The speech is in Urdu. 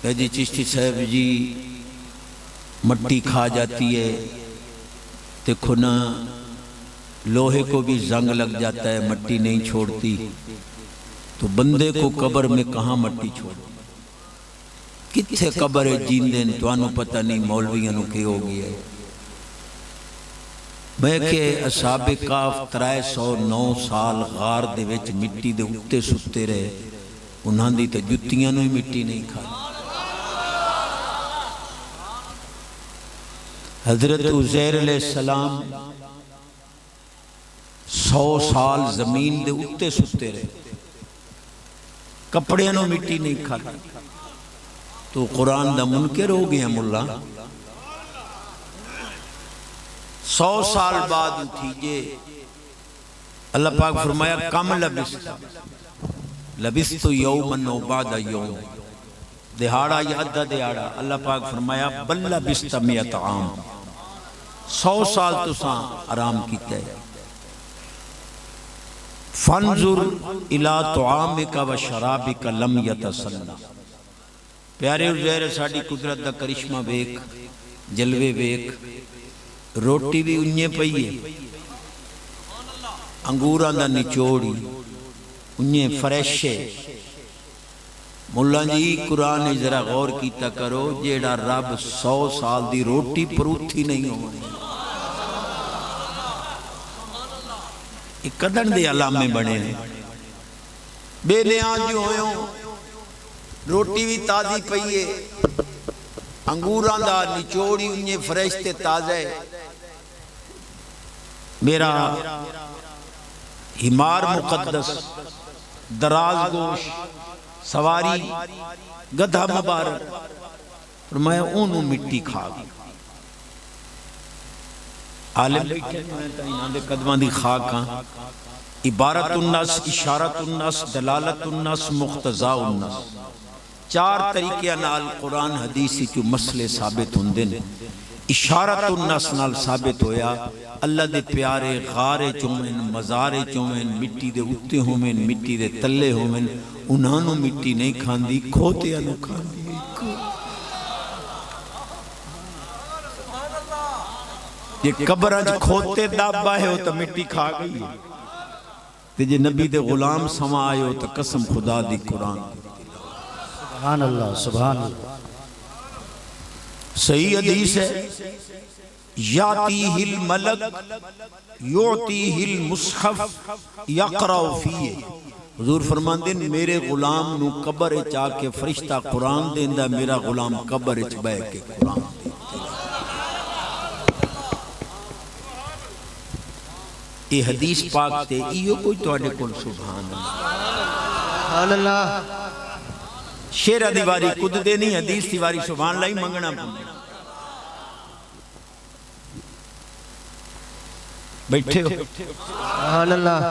کہ جی چشتی صاحب جی مٹی کھا جاتی ہے، دیکھو نا لوہے کو بھی زنگ لگ جاتا ہے، مٹی نہیں چھوڑتی، تو بندے کو قبر میں کہاں مٹی چھوڑتی؟ کتھے قبر ہے جیندے تو آنو پتہ نہیں مولویاں نو کی ہو گئی ہے۔ میں کہ اصحاب کاف 309 سال غار دے وچ مٹی دے اتے ستے رہے، انہاں دی تے جتیاں نو ہی مٹی نہیں کھائی۔ حضرت عزیر علیہ السلام 100 سال زمین دے اتے ستے رہے، کپڑے نو مٹی نہیں کھائی، تو قرآن دا منکر ہو گیا ملا۔ 100 سال بعد اٹھی جے، اللہ پاک فرمایا کم لبست یومن و بعد یوم، دہاڑا یا ادھا دہاڑا، اللہ پاک فرمایا بل لبست 100 عام، 100 سال تو ساں آرام کیتا ہے۔ فانظر الی طعامک و شرابک لم یتسنہ، پیارے عزیر ساڑی قدرت دا کرشمہ بیک، جلوے بیک، روٹی بھی انہیں پئیے، انگوران دا نچوڑی انہیں فریشے۔ مولا جی قرآن ذرا غور کیتا کرو، جیڑا رب 100 سال دی روٹی پروتھی نہیں ہوئی، ایک قدن دے علامے بنے ہیں، بے نیاز جو ہوئے ہوں، روٹی بھی تازی پئیے، انگوران دا نچوڑی انہیں فرشتے تازے۔ میرا ہمار مقدس، دراز گوش، سواری، گدھا مبارک، فرمایا انہوں مٹی کھا گئی۔ عالم بیٹھے انہوں نے قدمہ دی خاکاں، عبارت الناس، اشارت الناس، دلالت الناس، مقتضاء الناس، 4 طریقے نال قرآن حدیثی جو مسئلے ثابت ہوندے نے۔ اشارت الناس نال ثابت ہویا اللہ دے پیارے غارے چومن، مزارے چومن، مٹی دے اتے ہومن، مٹی دے تلے ہومن، انہوں مٹی نہیں کھاندی، کھوتے انہوں کھاندی۔ یہ قبر اج کھوتے دابا ہے ہو تو مٹی کھا گئی ہے، تے جے نبی دے غلام سما آئے ہو تو قسم خدا دی قرآن۔ سبحان اللہ، سبحان اللہ۔ صحیح حدیث ہے، یاتیہ الملک یعطیہ المصحف یقرأ فیہ، حضور فرماندے میرے غلام نو قبر چاہ کے فرشتہ قرآن دیندہ، میرا غلام قبر چ بہ کے قرآن دیندہ۔ یہ حدیث پاک تے ایو کوئی توڑے کل سبحان اللہ، سبحان اللہ۔ شیرہ دیواری کد دے نہیں، حدیث دیواری سبحان اللہ ہی منگنا پڑنا۔ بیٹھے ہو سبحان اللہ۔